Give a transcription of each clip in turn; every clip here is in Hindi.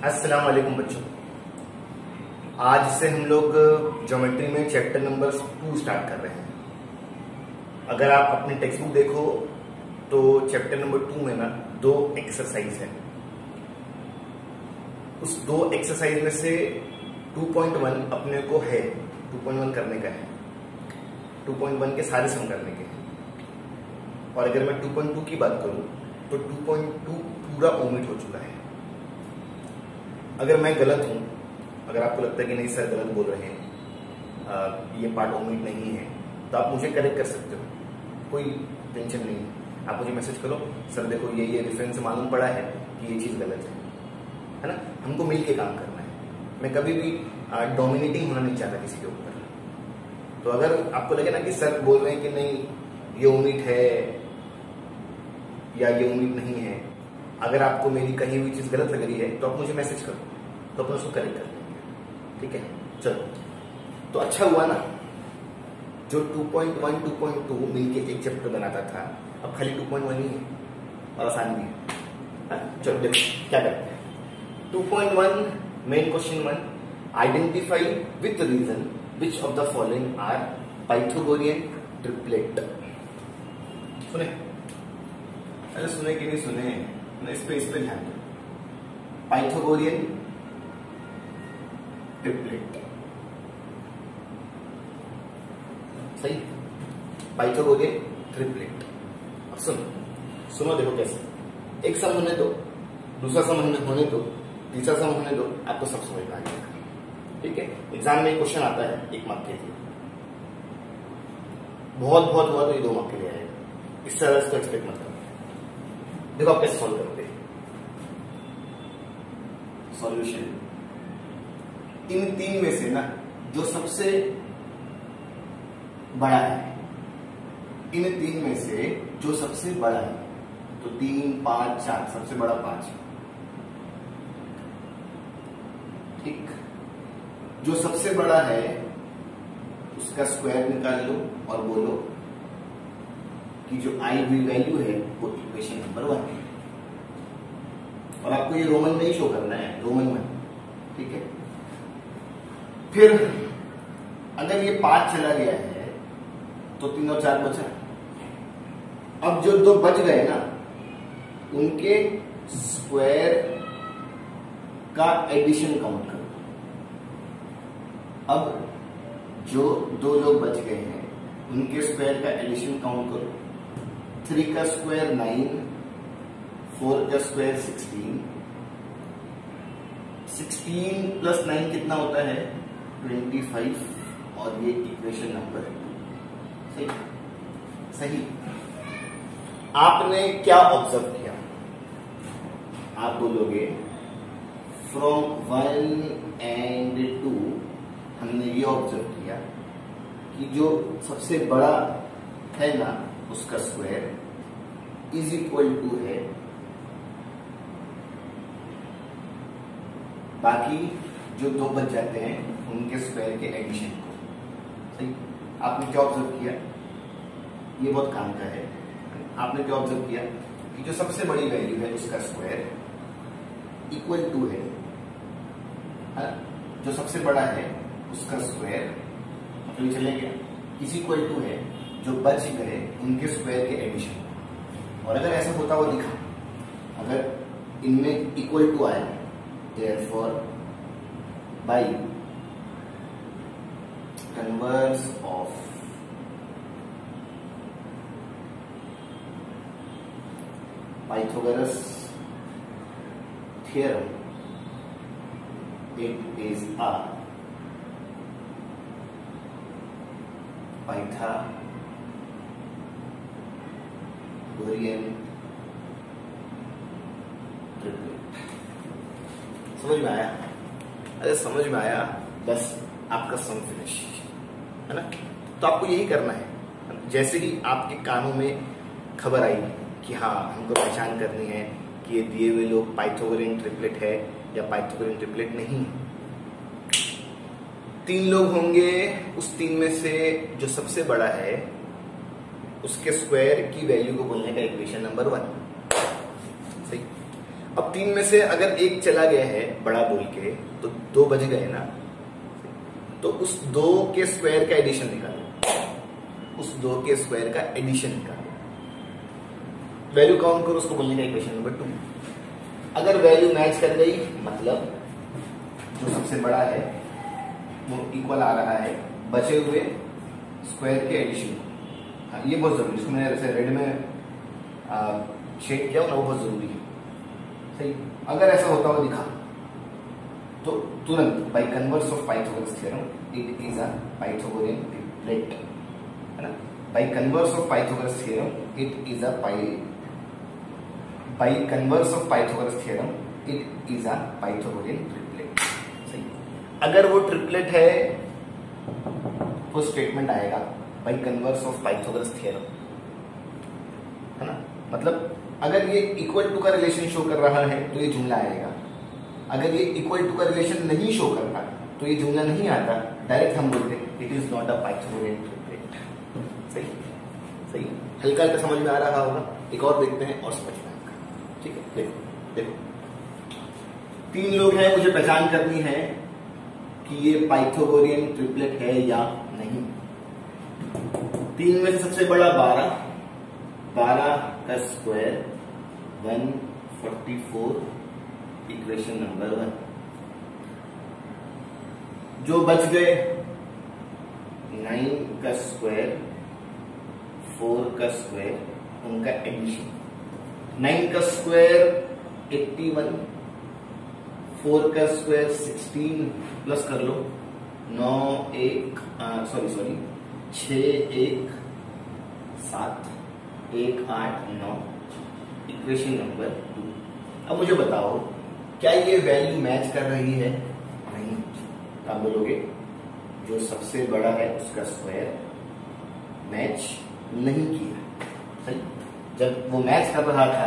अस्सलाम वालेकुम बच्चों। आज से हम लोग ज्योमेट्री में चैप्टर नंबर 2 स्टार्ट कर रहे हैं। अगर आप अपनी टेक्स्ट बुक देखो तो चैप्टर नंबर 2 में ना 2 एक्सरसाइज है। उस 2 एक्सरसाइज में से 2.1 अपने को है, 2.1 करने का है, 2.1 के सारे सम करने के हैं। और अगर मैं 2.2 की बात करूं तो 2.2 पूरा ओमिट हो चुका है। अगर मैं गलत हूं, अगर आपको लगता है कि नहीं सर गलत बोल रहे हैं, ये पार्ट ओमिट नहीं है, तो आप मुझे करेक्ट कर सकते हो, कोई टेंशन नहीं है। आप मुझे मैसेज करो, सर देखो ये रेफरेंस मालूम पड़ा है कि ये चीज गलत है ना। हमको मिल के काम करना है। मैं कभी भी डोमिनेटिंग होना नहीं चाहता किसी के ऊपर। तो अगर आपको लगे ना कि सर बोल रहे हैं कि नहीं ये ओमिट है या ये ओमिट नहीं है, अगर आपको मेरी कही हुई चीज गलत लग रही है तो आप मुझे मैसेज करो, तो अपन उसको करेक्ट कर लेंगे। ठीक है, चलो। तो अच्छा हुआ ना, जो 2.1 2.2 मिलके एक चैप्टर बनाता था, अब खाली 2.1 ही है और आसान भी है। चलो देखो क्या करते हैं। 2.1 main question 1, identify with reason which of the following are Pythagorean triplet. सुने? अरे सुने कि नहीं सुने? इस पे ध्यान दो। पाइथागोरियन ट्रिपलेट, सही, पाइथागोरियन ट्रिपलेट। अब सुनो देखो कैसे। एक सम होने दो, दूसरा सम होने दो, तीसरा सम होने दो, आपको सब समझ में आ जाएगा। ठीक है, एग्जाम में क्वेश्चन आता है 1 मार्क के लिए, बहुत हुआ तो ये 2 मार्क के लिए आएगा। इस तरह से एक्सपेक्ट मत करो। देखो आप कैसे सॉल्व करोगे। सॉल्यूशन, इन 3 में से ना जो सबसे बड़ा है, इन 3 में से जो सबसे बड़ा है, तो 3 5 4, सबसे बड़ा 5, ठीक। जो सबसे बड़ा है उसका स्क्वायर निकाल लो और बोलो कि जो आई हुई वैल्यू है वो इक्वेशन नंबर 1 है। और आपको ये रोमन में ही शो करना है, रोमन में, ठीक है। फिर अगर ये 5 चला गया है तो 3 और 4 बचा। अब जो 2 बच गए ना, उनके स्क्वायर का एडिशन काउंट करो। अब जो 2 लोग बच गए हैं उनके स्क्वायर का एडिशन काउंट करो। 3 का स्क्वायर 9, 4 का स्क्वायर 16, 16 प्लस 9 कितना होता है 25, और ये इक्वेशन नंबर 2। सही। आपने क्या ऑब्जर्व किया? आप बोलोगे फ्रॉम 1 एंड 2 हमने ये ऑब्जर्व किया कि जो सबसे बड़ा है ना उसका स्क्वायर इज इक्वल टू है बाकी जो 2 बच जाते हैं उनके स्क्वायर के एडिशन को। सही। आपने क्या ऑब्जर्व किया? ये बहुत काम का है। आपने क्या ऑब्जर्व किया कि जो सबसे बड़ी वैल्यू है उसका स्क्वायर इक्वल टू है जो सबसे बड़ा है उसका स्क्वायर, मतलब चले गया, इज इक्वल टू है जो बच गए उनके स्क्वायर के एडिशन। और अगर ऐसा होता हुआ दिखा, अगर इनमें इक्वल टू आया, therefore by converse of Pythagoras theorem, it is a Pythagorean triplet। समझ में आया? अरे समझ में आया, बस आपका सम फिनिश है ना। तो आपको यही करना है। जैसे ही आपके कानों में खबर आई कि हाँ हमको पहचान करनी है कि ये दिए हुए लोग पाइथागोरियन ट्रिपलेट है या पाइथागोरियन ट्रिपलेट नहीं, 3 लोग होंगे, उस 3 में से जो सबसे बड़ा है उसके स्क्वायर की वैल्यू को बोलने का इक्वेशन नंबर 1। सही। अब 3 में से अगर एक चला गया है बड़ा बोल के तो 2 बच गए ना, तो उस 2 के स्क्वायर का एडिशन निकालो, उस 2 के स्क्वायर का एडिशन निकालो, वैल्यू काउंट करो, उसको बोलने का इक्वेशन नंबर 2। अगर वैल्यू मैच कर गई मतलब जो सबसे बड़ा है वो इक्वल आ रहा है बचे हुए स्क्वायर के एडिशन को। हाँ, ये बहुत जरूरी है, इसको मैंने जैसे रेड में शेड किया ना, वो बहुत जरूरी है। सही, अगर ऐसा होता हुआ दिखा तो तुरंत by converse of Pythagoras theorem it is a Pythagorean triplet, है ना। By converse of Pythagoras theorem it is a by converse of Pythagoras theorem it is a Pythagorean triplet. सही, अगर वो ट्रिपलेट है तो स्टेटमेंट आएगा by converse of Pythagoras theorem, है ना। मतलब अगर ये इक्वल टू का रिलेशन शो कर रहा है तो ये जुमला आएगा, अगर ये इक्वल टू का रिलेशन नहीं शो कर रहा तो ये जुमला नहीं आता, डायरेक्ट हम बोलते it is not a Pythagorean triplet. सही सही, हल्का हल्का समझ में आ रहा होगा। एक और देखते हैं और समझ में आएगा। ठीक है, देखो देखो 3 लोग हैं, मुझे पहचान करनी है कि ये पाइथागोरियन ट्रिपलेट है या नहीं। 3 में से सबसे बड़ा 12 का स्क्वायर 144, इक्वेशन नंबर 1। जो बच गए 9 का स्क्वायर 4 का स्क्वायर, उनका एडिशन। 9 का स्क्वायर 81, 4 का स्क्वायर 16, प्लस कर लो 9 1 सॉरी 6 1 7 1 8 9, इक्वेशन नंबर 2। अब मुझे बताओ क्या ये वैल्यू मैच कर रही है? नहीं। आप बोलोगे जो सबसे बड़ा है उसका स्क्वायर मैच नहीं किया। सही, जब वो मैच कर रहा था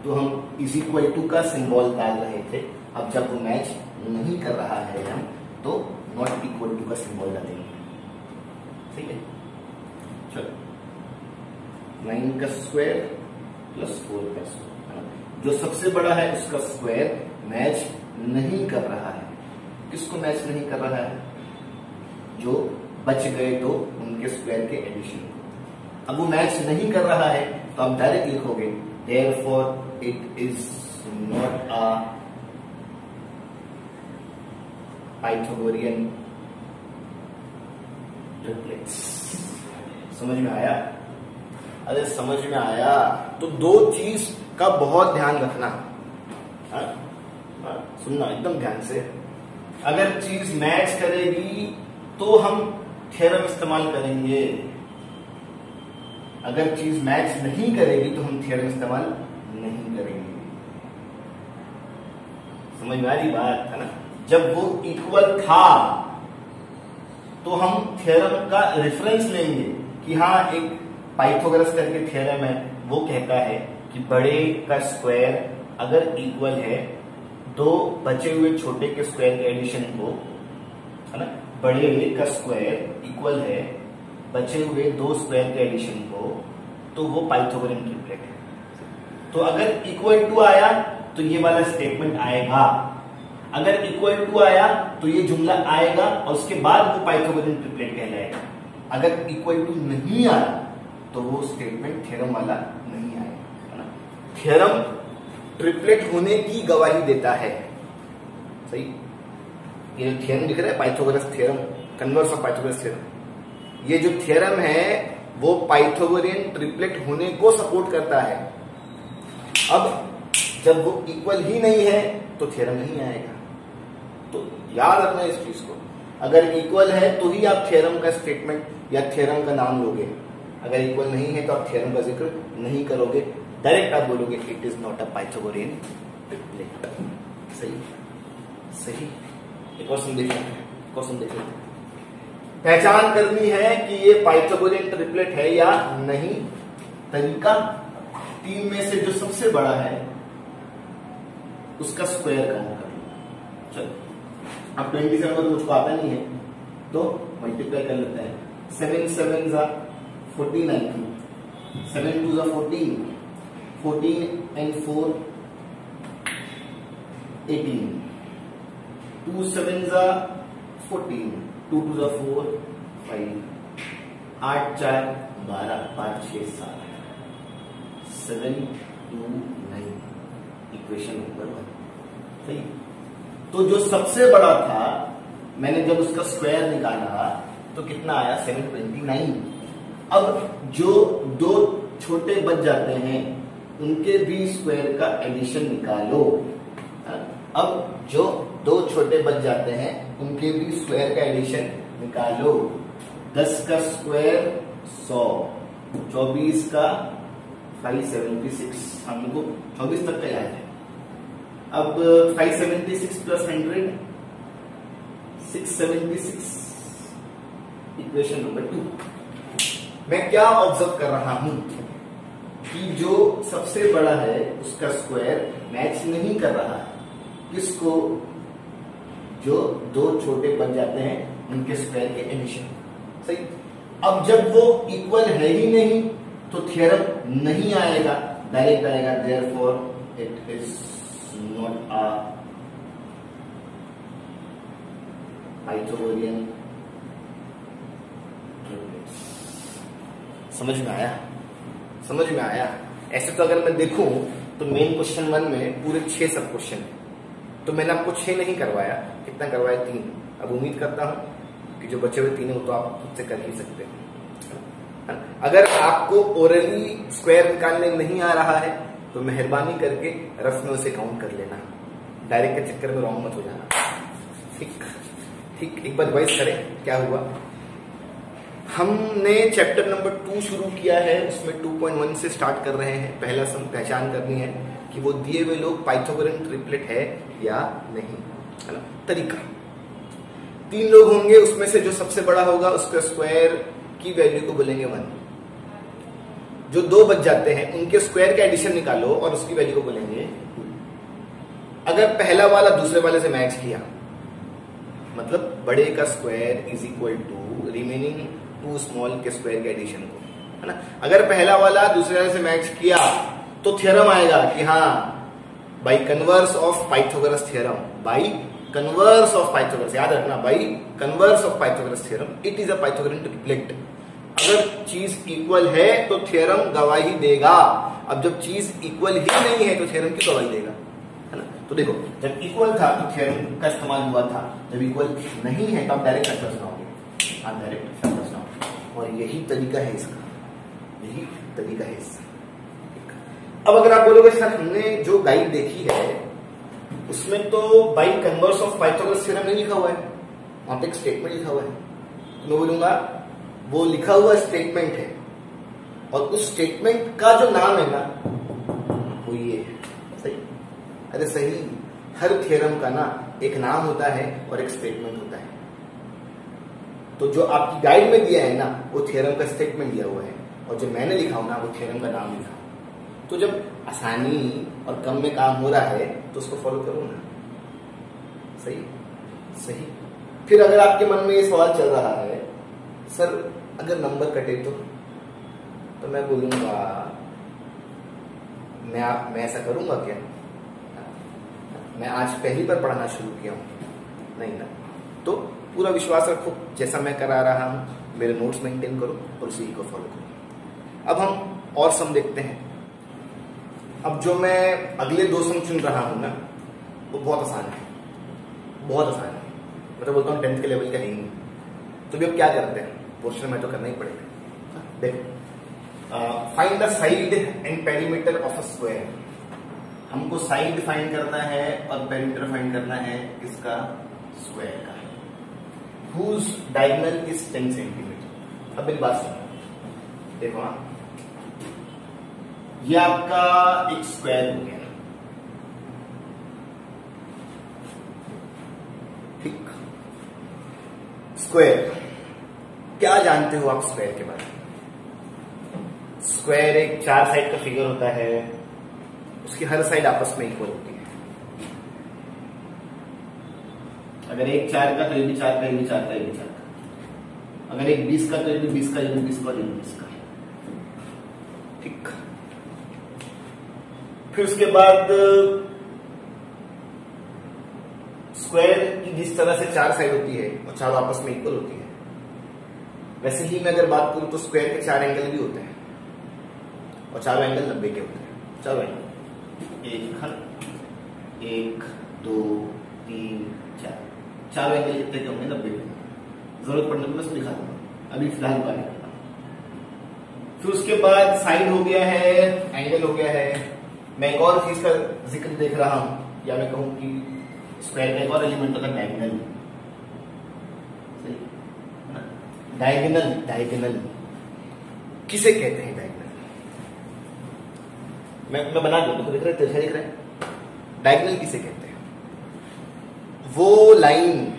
तो हम इज इक्वल टू का सिंबल डाल रहे थे, अब जब वो मैच नहीं कर रहा है हम तो नॉट इक्वल टू का सिंबल डालेंगे। ठीक है, चलो 9 का स्क्वायर प्लस 4 का स्क्वायर, जो सबसे बड़ा है उसका स्क्वायर मैच नहीं कर रहा है। किसको मैच नहीं कर रहा है? जो बच गए तो उनके स्क्वायर के एडिशन को। अब वो मैच नहीं कर रहा है तो आप डायरेक्ट लिखोगे therefore it is not a Pythagorean triplets. समझ में आया? अरे समझ में आया तो 2 चीज का बहुत ध्यान रखना। सुनना एकदम ध्यान से। अगर चीज मैच करेगी तो हम थ्योरम इस्तेमाल करेंगे, अगर चीज मैच नहीं करेगी तो हम थ्योरम इस्तेमाल नहीं करेंगे। समझ में आ रही बात, है ना। जब वो इक्वल था तो हम थ्योरम का रेफरेंस लेंगे कि हाँ एक पाइथागोरस करके थ्योरम है, वो कहता है कि बड़े का स्क्वायर अगर इक्वल है 2 बचे हुए छोटे के स्क्वायर के एडिशन को, है ना, बड़े का स्क्वायर इक्वल है बचे हुए 2 स्क्वायर के एडिशन को, तो वो पाइथागोरियन ट्रिपलेट है। तो अगर इक्वल टू आया तो ये वाला स्टेटमेंट आएगा, अगर इक्वल टू आया तो ये जुमला आएगा और उसके बाद वो पाइथागोरियन ट्रिपलेट कहलाएगा। अगर इक्वल टू नहीं आया तो वो स्टेटमेंट थ्योरम वाला नहीं आएगा, है ना। थ्योरम ट्रिपलेट होने की गवाही देता है। सही, ये जो थ्योरम दिख रहा है Pythagoras theorem, converse of Pythagoras theorem, ये जो थ्योरम है वो पाइथागोरियन ट्रिपलेट होने को सपोर्ट करता है। अब जब वो इक्वल ही नहीं है तो थ्योरम नहीं आएगा। तो याद रखना इस चीज को, अगर इक्वल है तो ही आप थ्योरम का स्टेटमेंट या थ्योरम का नाम लोगे, अगर इक्वल नहीं है तो आप थ्योरम का जिक्र नहीं करोगे, डायरेक्ट आप बोलोगे it is not a Pythagorean triplet. सही सही। एक क्वेश्चन देख लेते हैं, पहचान करनी है कि ये पाइथागोरियन ट्रिपलेट है या नहीं। तरीका, 3 में से जो सबसे बड़ा है उसका स्क्वायर काउंट कर लो। चलो अब 27 को मुझको आता नहीं है तो मल्टीप्लाई कर लेते हैं। 7 7 14 आई थी, 7 2 14, 14 and 4 18, 2 7 जा 14, 2 2 जा 4, 5, 8 4 12, 5 6 7, 7 2 9, इक्वेशन नंबर 1। सही। तो जो सबसे बड़ा था, मैंने जब उसका स्क्वायर निकाला तो कितना आया? 729। अब जो दो छोटे बच जाते हैं उनके भी स्क्वायर का एडिशन निकालो। अब जो दो छोटे बच जाते हैं उनके भी स्क्वायर का एडिशन निकालो। 10 का स्क्वायर 100, 24 का 576, हमको 24 तक का याद है। अब 576 प्लस 100, 676, इक्वेशन नंबर 2। मैं क्या ऑब्जर्व कर रहा हूं कि जो सबसे बड़ा है उसका स्क्वायर मैच नहीं कर रहा है। किसको? जो दो छोटे बन जाते हैं उनके स्क्वायर के एडिशन। सही। अब जब वो इक्वल है ही नहीं तो थ्योरम नहीं आएगा, डायरेक्ट आएगा therefore it is not a Pythagorean. समझ में आया? समझ में आया? ऐसे तो अगर मैं देखूं तो मेन क्वेश्चन 1 में पूरे 6 सब क्वेश्चन है, तो मैंने आपको 6 नहीं करवाया, कितना करवाया? 3। अब उम्मीद करता हूं कि जो बचे हुए 3 है वो तो आप खुद से कर ही सकते हैं। अगर आपको ओरली स्क्वायर निकालने नहीं आ रहा है तो मेहरबानी करके रफ में उसे काउंट कर लेना, डायरेक्ट के चक्कर में रॉन्ग मत हो जाना। ठीक ठीक, एक बार रिवाइज करें क्या हुआ। हमने चैप्टर नंबर 2 शुरू किया है, उसमें 2.1 से स्टार्ट कर रहे हैं। पहला सम पहचान करनी है कि वो दिए हुए लोग पाइथागोरियन ट्रिपलेट है या नहीं, है ना। तरीका, 3 लोग होंगे, उसमें से जो सबसे बड़ा होगा उसका स्क्वायर की वैल्यू को बोलेंगे 1। जो 2 बच जाते हैं उनके स्क्वायर का एडिशन निकालो और उसकी वैल्यू को बोलेंगे 2। अगर पहला वाला दूसरे वाले से मैच किया, मतलब बड़े का square is equal to remaining 2 small के स्क्वायर के एडिशन को, है ना। अगर पहला वाला दूसरे वाले से मैच किया तो थ्योरम आएगा कि हाँ, by converse of Pythagoras theorem, by converse of Pythagoras, याद रखना, by converse of Pythagoras theorem it is a Pythagorean triplet. अगर चीज इक्वल है तो थ्योरम गवाही देगा। अब जब चीज इक्वल ही नहीं है तो थ्योरम की गवाही देगा, है ना। तो देखो, जब इक्वल था तो थ्योरम का इस्तेमाल हुआ था, जब इक्वल नहीं है तो आप डायरेक्ट फैक्टर्स बनाओगे, आप डायरेक्ट फैक्टर्स बनाओगे। और यही तरीका है इसका, यही तरीका है इसका। अब अगर आप बोलोगे सर हमने जो गाइड देखी है उसमें तो by converse of Pythagoras theorem नहीं लिखा हुआ है, वहां पे एक स्टेटमेंट लिखा हुआ है। तो मैं बोलूंगा वो लिखा हुआ स्टेटमेंट है और उस स्टेटमेंट का जो नाम है ना वो ये है। सही? अरे सही, हर थ्योरम का ना एक नाम होता है और एक स्टेटमेंट होता है। तो जो आपकी गाइड में दिया है ना वो थ्योरम का स्टेटमेंट दिया हुआ है और जो मैंने लिखा हूं ना वो थ्योरम का नाम लिखा। तो जब आसानी और कम में काम हो रहा है तो उसको फॉलो करो ना। सही? सही। फिर अगर आपके मन में ये सवाल चल रहा है सर अगर नंबर कटे तो मैं बोलूंगा मैं ऐसा करूंगा क्या? मैं आज पहली बार पढ़ाना शुरू किया हूं, नहीं ना। तो पूरा विश्वास रखो, जैसा मैं करा रहा हूं मेरे नोट्स मेंटेन करो और उसी को फॉलो करो। अब हम और सम देखते हैं। अब जो मैं अगले 2 सम चुन रहा हूं ना वो बहुत आसान है, बहुत आसान है। मैं तो बोलता हूँ 10th के लेवल का नहीं। तो भी अब क्या करते हैं, पोर्शन में तो करना ही पड़ेगा। देखो, find the side and perimeter of a square. हमको साइड फाइंड करना है और पेरीमीटर फाइंड करना है किसका? स्क्वायर का। Whose diagonal is 10 centimetre. अब मेरी बात सुनो, देखो हाँ, ये आपका एक स्क्वायर हो गया, ठीक। स्क्वायर, क्या जानते हो आप स्क्वायर के बारे में? स्क्वायर एक 4 साइड का फिगर होता है, उसकी हर साइड आपस में इक्वल होती है। अगर एक 4 का तो ये भी 4 का, ये भी 4 का, ये भी 4 का। अगर एक 20 का तो ये भी 20 का, ये भी 20 का, ये भी 20 का। ठीक। फिर उसके बाद स्क्वायर की जिस तरह से चार साइड होती है और चारों आपस में इक्वल होती है, वैसे ही मैं अगर बात करूं तो स्क्वायर के चार एंगल भी होते हैं और चारों एंगल 90 के होते हैं। चारों एंगल एक खंड, एक दो तीन चार, चारों एंगल कितने के होंगे? 90 के। जरूरत पड़ने पर मैं उसको दिखा दूंगा, अभी फिलहाल बात करना। फिर उसके बाद साइड हो गया है, एंगल हो गया है। मैं एक और चीज का जिक्र देख रहा हूं, या मैं कहूं कि स्क्वायर का एक और एलिमेंट होता है डायगोनल। डायगोनल, डायगोनल किसे कहते हैं? डायगोनल मैं बना दूं, तो दिख रहा है, तिरछा दिख रहा है। डायगोनल किसे कहते हैं? वो लाइन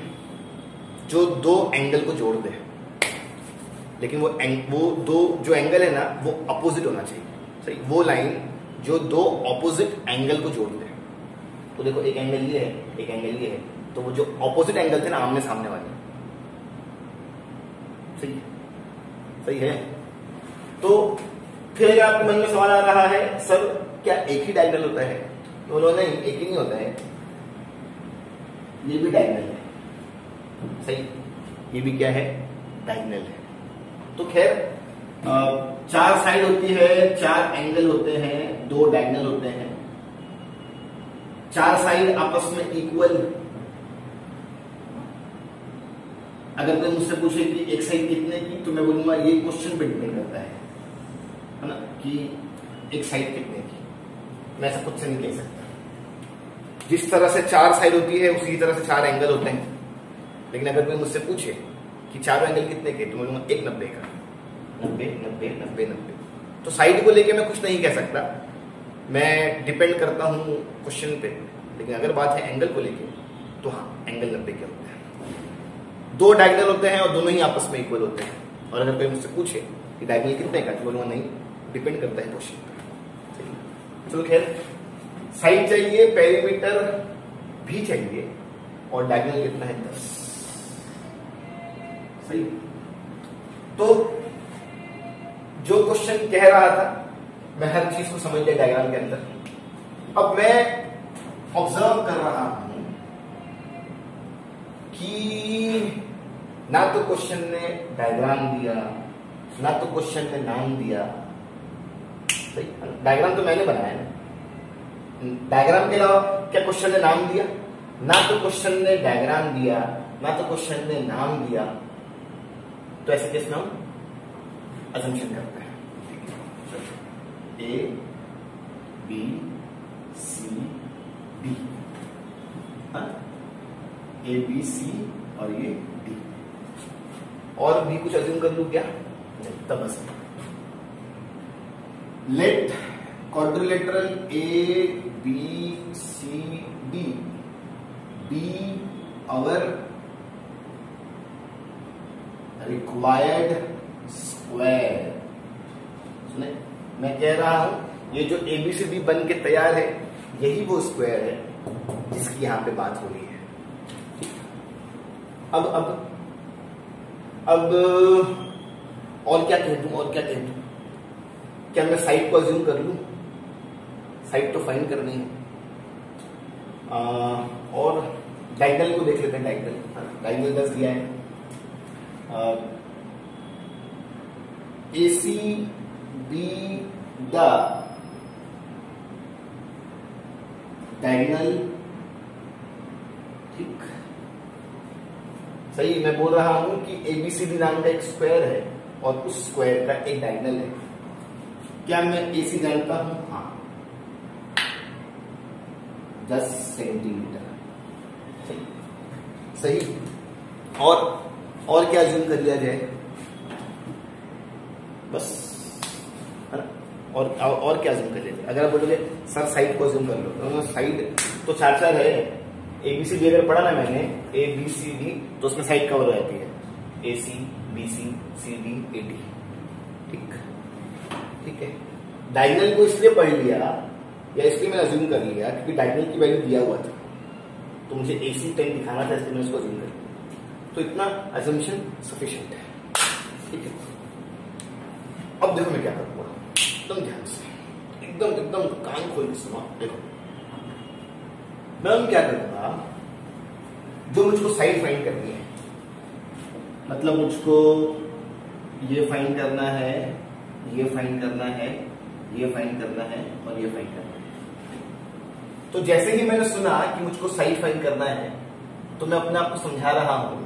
जो दो एंगल को जोड़ दे, लेकिन वो दो जो एंगल है ना वो अपोजिट होना चाहिए। सही, वो लाइन जो दो ऑपोजिट एंगल को जोड़ दे। तो देखो एक एंगल ये है, एक एंगल ये है, तो वो जो ऑपोजिट एंगल थे ना आमने सामने वाले, सही सही है। तो फिर अगर आपके मन में सवाल आ रहा है सर क्या एक ही डायगोनल होता है? तो नहीं, एक ही नहीं होता है, ये भी डायगोनल है। सही, ये भी क्या है? डायगोनल है। तो खैर चार साइड होती है, चार एंगल होते हैं, दो डायगोनल होते हैं, चार साइड आपस में इक्वल। अगर कोई मुझसे पूछे कि एक साइड कितने की, तो मैं बोलूंगा ये क्वेश्चन पे डिपेंड करता है ना, कि एक साइड कितने की। मैं ऐसा खुद से नहीं कह सकता। जिस तरह से चार साइड होती है उसी तरह से चार एंगल होते हैं। लेकिन अगर कोई मुझसे पूछे कि चारों एंगल कितने के, तो मैं बोलूंगा एक 90 का। 90 90 90 90। तो साइड को लेके मैं कुछ नहीं कह सकता, मैं डिपेंड करता हूं क्वेश्चन पे। लेकिन अगर बात है एंगल को लेके, तो हाँ, एंगल 90 के होते हैं। दो डायगोनल होते हैं और दोनों ही आपस में इक्वल होते हैं। और अगर कोई मुझसे पूछे कि डायगोनल कितने का, तो बोलूंगा नहीं, डिपेंड करता है क्वेश्चन पे। चलो खैर, साइड चाहिए, पेरीमीटर भी चाहिए, और डायगोनल कितना है? 10। सही। तो जो क्वेश्चन कह रहा था, मैं हर चीज को समझ लिया डायग्राम के अंदर। अब मैं ऑब्जर्व कर रहा हूं कि ना तो क्वेश्चन ने डायग्राम दिया, ना तो क्वेश्चन ने नाम दिया। सही, डायग्राम तो मैंने बनाया है। डायग्राम के अलावा क्या क्वेश्चन ने नाम दिया? ना तो क्वेश्चन ने डायग्राम दिया, ना तो क्वेश्चन ने नाम दिया। तो ऐसे केस में हम अजम्पशन करते हैं। A B C D, A B C और ये डी। और भी कुछ अज्यूम कर लूं क्या? तब बस let quadrilateral A B C D be our required square. सुने, मैं कह रहा हूं ये जो एबीसीडी बन के तैयार है, यही वो स्क्वायर है जिसकी यहां पे बात हो रही है। अब और क्या कह दूं, और क्या कह दूं? क्या मैं साइड को अज्यूम कर लूं? साइड तो फाइंड करनी है। और डायगोनल को देख लेते हैं। डायगोनल 10 दिया है। AC be the diagonal, ठीक। सही, मैं बोल रहा हूं कि ABCD नाम का एक स्क्वायर है और उस स्क्वायर का एक डायगोनल है। क्या मैं AC जानता हूं? हाँ, 10 सेंटीमीटर। सही। और क्या अज्यूम कर लिया जाए? बस, है ना? और क्या अज्यूम कर लिया जाए? अगर आप बोलोगे सर साइड को अज्यूम कर लो, तो साइड तो चार चार है। एबीसीडी अगर पढ़ा ना मैंने, ए बी सी डी, तो उसमें साइड कवर हो जाती है। A C B C C D A D, ठीक है। डायगोनल को इसलिए पढ़ लिया या इसलिए मैंने अज्यूम कर लिया क्योंकि डायगोनल की वैल्यू दिया हुआ था, तो मुझे AC 10 दिखाना था, इसलिए मैं इसको अज्यूम कर लिया। तो इतना अजम्पशन सफिशिएंट है, ठीक है। अब देखो मैं क्या करूंगा, एकदम ध्यान से, एकदम कान खोल के सुनो। देखो मैं क्या करूंगा, जो मुझको साइड फाइंड करनी है, मतलब मुझको ये फाइंड करना है, ये फाइंड करना है, ये फाइंड करना है और ये फाइंड करना है। तो जैसे ही मैंने सुना कि मुझको साइड फाइंड करना है तो मैं अपने आप को समझा रहा हूं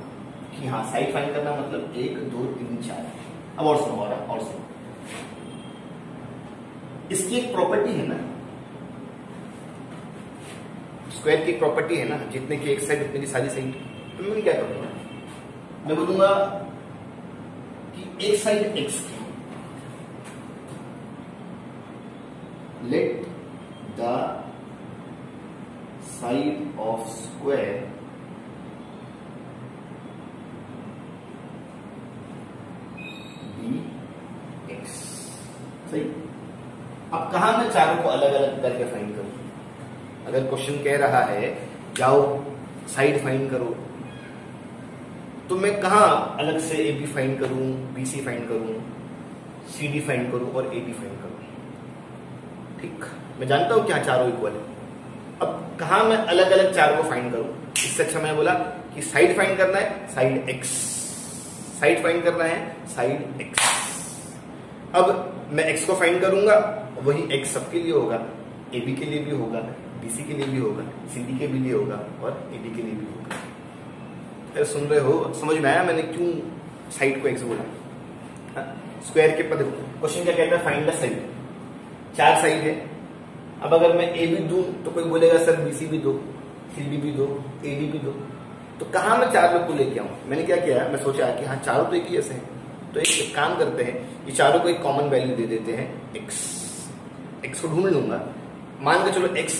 कि हाँ साइड फाइंड करना मतलब 1 2 3 4। अब और सुनो और सुनो, इसकी एक प्रॉपर्टी है ना, स्क्वायर की एक प्रॉपर्टी है ना, जितने की एक साइड उतने की सारी साइड। तो मैं क्या करूंगा, मैं बोलूंगा कि एक साइड एक्स की, let the side of square be x. सही। अब कहां मैं चारों को अलग अलग करके फाइंड करूं? अगर क्वेश्चन कह रहा है जाओ साइड फाइंड करो, तो मैं कहां अलग से ए बी फाइंड करूं, बी सी फाइंड करूं, सी डी फाइंड करूं और ए डी फाइंड करूं? ठीक, मैं जानता हूं क्या चारों इक्वल है। अब कहां मैं अलग अलग चारों को फाइंड करूं? इससे अच्छा मैं बोला कि साइड फाइंड करना है साइड एक्स, साइड फाइंड करना है साइड एक्स। अब मैं एक्स को फाइंड करूंगा, वही एक्स सबके लिए होगा, ए बी के लिए भी होगा, बीसी के लिए भी होगा, सीडी के लिए होगा और एडी के लिए भी होगा। अरे सुन रहे हो? समझ में आया मैंने क्यों साइड को एक्स बोला? स्क्वायर के पद क्वेश्चन क्या कहता है, फाइंड द साइड। 4 साइड है। अब अगर मैं ए भी दूं तो कोई बोलेगा सर बीसी भी दो, सीडी भी दो, एडी भी दो। तो कहां मैं 4 लोग को लेके आऊं? मैंने क्या किया, मैं सोचा कि हाँ चारों तो एक ही जैसे हैं, तो एक काम करते हैं, ये चारों को एक कॉमन वैल्यू दे देते हैं एक्स। एक्स को ढूंढ लूंगा, मान के चलो एक्स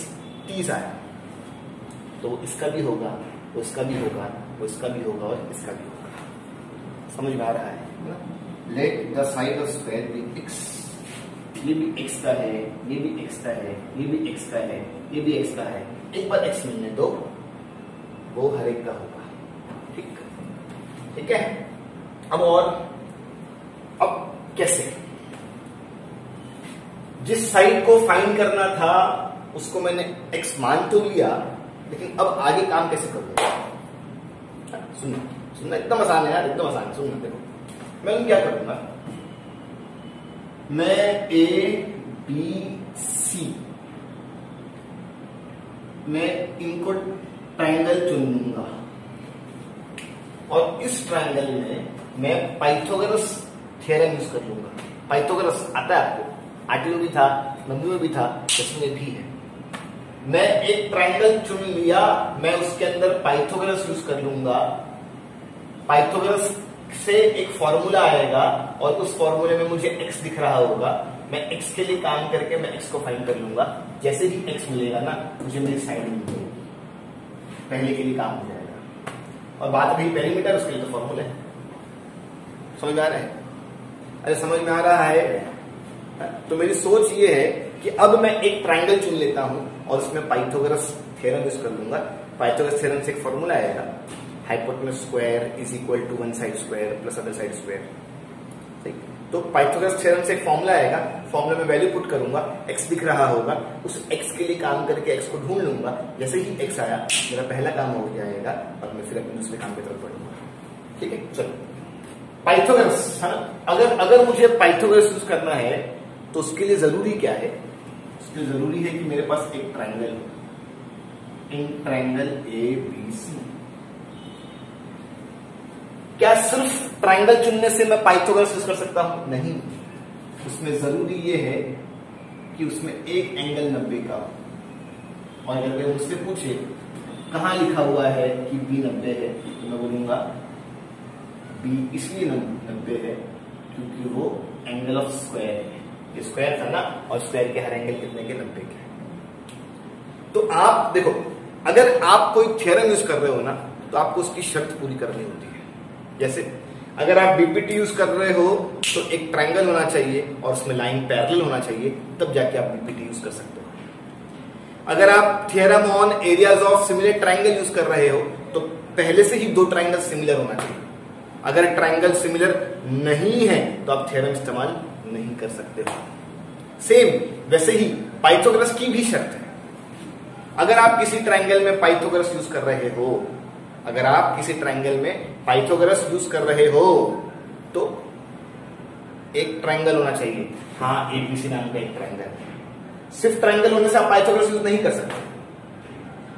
30 आया, तो इसका भी होगा, वो इसका भी होगा, वो इसका भी होगा और इसका भी होगा। समझ में आ रहा है? Let the side of square be x. ये भी एक्स का है, ये भी एक्स का है, ये भी एक्स का है, ये भी एक्स का है। एक बार एक्स मिलने दो, वो हर एक का होगा। ठीक, ठीक है। अब कैसे? जिस साइड को फाइंड करना था उसको मैंने x मान तो लिया, लेकिन अब आगे काम कैसे करूंगा? सुनना एकदम आसान है यार, एकदम आसान है। सुनना, देखो मैं क्या करूंगा, मैं ए बी सी मैं इनको ट्रायंगल चुन लूंगा और इस ट्रायंगल में मैं पाइथागोरस थ्योरम यूज कर लूंगा। पाइथागोरस आता है आपको, 8वीं में भी था, 9वीं में भी था, 10वीं में भी है। मैं एक ट्रायंगल चुन लिया, मैं उसके अंदर पाइथागोरस यूज कर लूंगा। पाइथागोरस से एक फॉर्मूला आएगा और उस फॉर्मूले में मुझे x दिख रहा होगा। मैं x के लिए काम करके मैं x को फाइंड कर लूंगा। जैसे ही x मिलेगा ना, मुझे मेरी साइड मिल जाएगी, पहले के लिए काम हो जाएगा। और बात रही पेरीमीटर, उसके लिए तो फॉर्मूला है। समझ में आ रहा है? अरे समझ में आ रहा है? तो मेरी सोच ये है कि अब मैं एक ट्रायंगल चुन लेता हूं और उसमें पाइथागोरस थ्योरम यूज कर लूंगा। पाइथागोरस थ्योरम से एक फॉर्मूला आएगा, hypotenuse square is equal to one side square plus other side square. ठीक, तो पाइथागोरस थ्योरम से एक फॉर्मूला आएगा, फॉर्मूला में वैल्यू पुट करूंगा, x दिख रहा होगा, उस x के लिए काम करके x को ढूंढ लूंगा। जैसे ही x आया, मेरा पहला काम हो जाएगा और मैं फिर अपने दूसरे काम की तरफ बढ़ूंगा। ठीक है, चलो पाइथागोरस। अगर मुझे पाइथागोरस यूज करना है तो उसके लिए जरूरी क्या है? उसके लिए जरूरी है कि मेरे पास एक ट्रायंगल हो, इन ट्रायंगल ए बी सी। क्या सिर्फ ट्रायंगल चुनने से मैं पाइथागोरस यूज कर सकता हूं? नहीं, उसमें जरूरी ये है कि उसमें एक एंगल 90 का हो। और अगर मैं मुझसे पूछे कहां लिखा हुआ है कि बी 90 है, तो मैं बोलूंगा बी इसलिए 90 है क्योंकि वो एंगल ऑफ स्क्वायर है। ये स्क्वायर था ना, और स्क्वायर के हर एंगल कितने के? 90 के। तो आप देखो, अगर आप कोई थ्योरम यूज कर रहे हो ना, तो आपको उसकी शर्त पूरी करनी होती है। जैसे अगर आप बीपीटी यूज कर रहे हो तो एक ट्रायंगल होना चाहिए और उसमें लाइन पैरेलल होना चाहिए, तब जाके आप बीपीटी यूज कर सकते हो। अगर आप theorem on areas of similar triangle use कर रहे हो तो पहले से ही 2 ट्रायंगल सिमिलर होना चाहिए। अगर ट्रायंगल सिमिलर नहीं है तो आप थ्योरम इस्तेमाल नहीं कर सकते हो। सेम वैसे ही पाइथागोरस की भी शर्त है। अगर आप किसी ट्रायंगल में पाइथागोरस यूज कर रहे हो अगर आप किसी ट्रायंगल में पाइथागोरस यूज कर रहे हो तो एक ट्रायंगल होना चाहिए। हाँ, एबीसी नाम का एक ट्रायंगल है। सिर्फ ट्रायंगल होने से आप पाइथागोरस यूज नहीं कर सकते,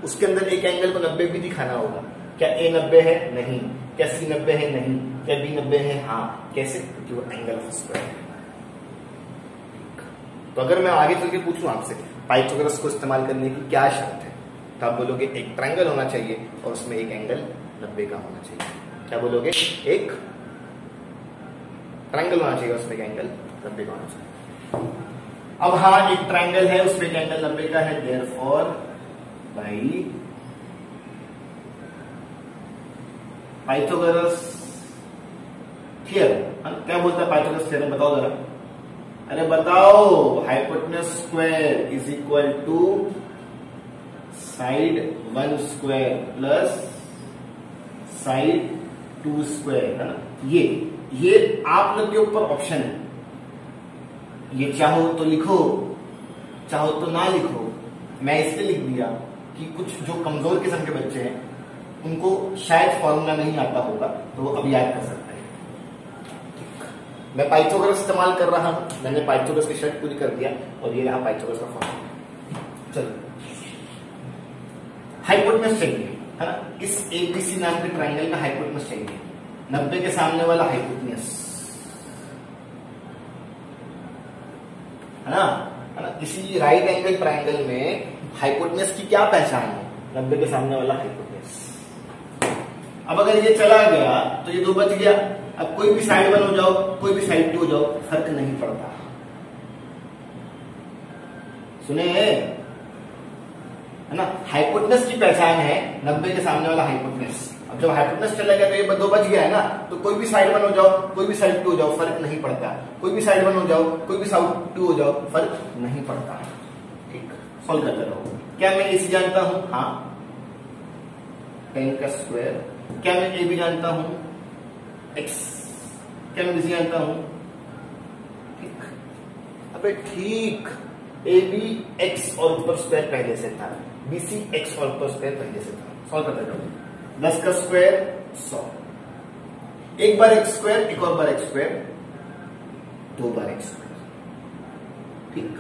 उसके अंदर एक एंगल को 90 भी दिखाना होगा। क्या ए 90 है? नहीं। क्या सी 90 है? नहीं। क्या बी 90 है? हाँ। कैसे? क्योंकि वो एंगल ऑफ स्क्वायर है। तो अगर मैं आगे चल के पूछूं आपसे पाइथागोरस को इस्तेमाल करने की क्या शर्त है, तो आप बोलोगे एक ट्रायंगल होना चाहिए और उसमें एक एंगल 90 का होना चाहिए। क्या बोलोगे? एक ट्रायंगल होना चाहिए, उसमें एक एंगल 90 का होना चाहिए। अब हाँ, एक ट्रायंगल है, उसमें एक एंगल 90 का है, देयरफॉर बाई पाइथागोरस थ्योरम। क्या बोलता है पाइथागोरस थ्योरम? बताओ जरा। अरे बताओ। Hypotenuse square is equal to side 1 square plus side 2 square, है ना। ये आप लोग के ऊपर ऑप्शन है, ये चाहो तो लिखो, चाहो तो ना लिखो। मैं इसलिए लिख दिया कि कुछ जो कमजोर किस्म के बच्चे हैं उनको शायद फॉर्मूला नहीं आता होगा, तो वो अब याद कर सकते हैं। मैं पाइथागोरस इस्तेमाल कर रहा हूं, मैंने पाइथागोरस की शर्त पूरी कर दिया और ये रहा पाइथागोरस का फॉर्मूला। चलो, हाइपोटेन्यूज चाहिए, है ना। इस एबीसी नाम के ट्रायंगल का हाइपोटेन्यूज चाहिए, 90 के सामने वाला हाइपोटेन्यूज, है ना। किसी राइट एंगल ट्रायंगल में हाइपोटेन्यूज की क्या पहचान है? 90 के सामने वाला हाइपोटेन्यूज। अब अगर ये चला गया तो ये 2 बच गया। अब कोई भी साइड 1 हो जाओ, कोई भी साइड 2 हो जाओ, फर्क नहीं पड़ता। सुने, है ना। हाइपोटेन्यूज की पहचान है 90 के सामने वाला हाइपोटेन्यूज। अब जब हाइपोटेन्यूज चला गया तो ये 2 बच गया है ना, तो कोई भी साइड 1 हो जाओ, कोई भी साइड 2 हो जाओ, फर्क नहीं पड़ता। कोई भी साइड 1 हो जाओ, कोई भी साइड 2 हो जाओ, फर्क नहीं पड़ता। ठीक, सॉल्व करते रहो। क्या मैं इसी जानता हूं? हाँ, 10 का स्क्वायर। क्या मैं ए भी जानता हूं? एक्स। क्या मैं इसी जानता हूं? ठीक। अबे ठीक, ए बी एक्स और ऊपर स्क्वायर पहले से था, बी सी एक्स और ऊपर स्क्वायर पहले से था। सॉल्व करते रहो। 10 का स्क्वायर 100। एक बार एक्स स्क्वायर, एक और बार एक्स स्क्वायर, 2 बार एक्स स्क्वायर। ठीक,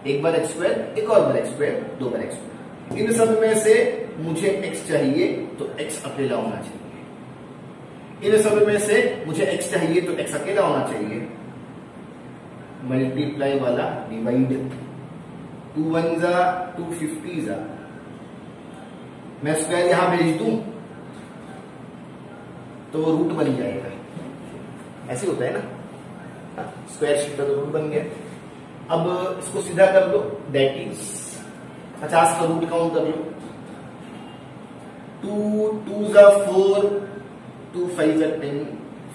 एक बार एक्स स्क्वायर, एक और बार एक्स स्क्वायर, 2 बार एक्स स्क्वायर। इन सब में से मुझे एक्स चाहिए तो एक्स अकेला होना चाहिए। इन सब में से मुझे एक्स चाहिए तो एक्स अकेला होना चाहिए। मल्टीप्लाई वाला डिवाइड, 2 1 जा 2 50 जा। मैं स्क्वायर यहां भेज दूं तो वो रूट बन जाएगा। ऐसे होता है ना, स्क्वायर शीट का तो रूट बन गया। अब इसको सीधा कर दो, दैट इज 50 का रूट काउंट कर लो। 2 2 जा 4, 2 5 जा 10,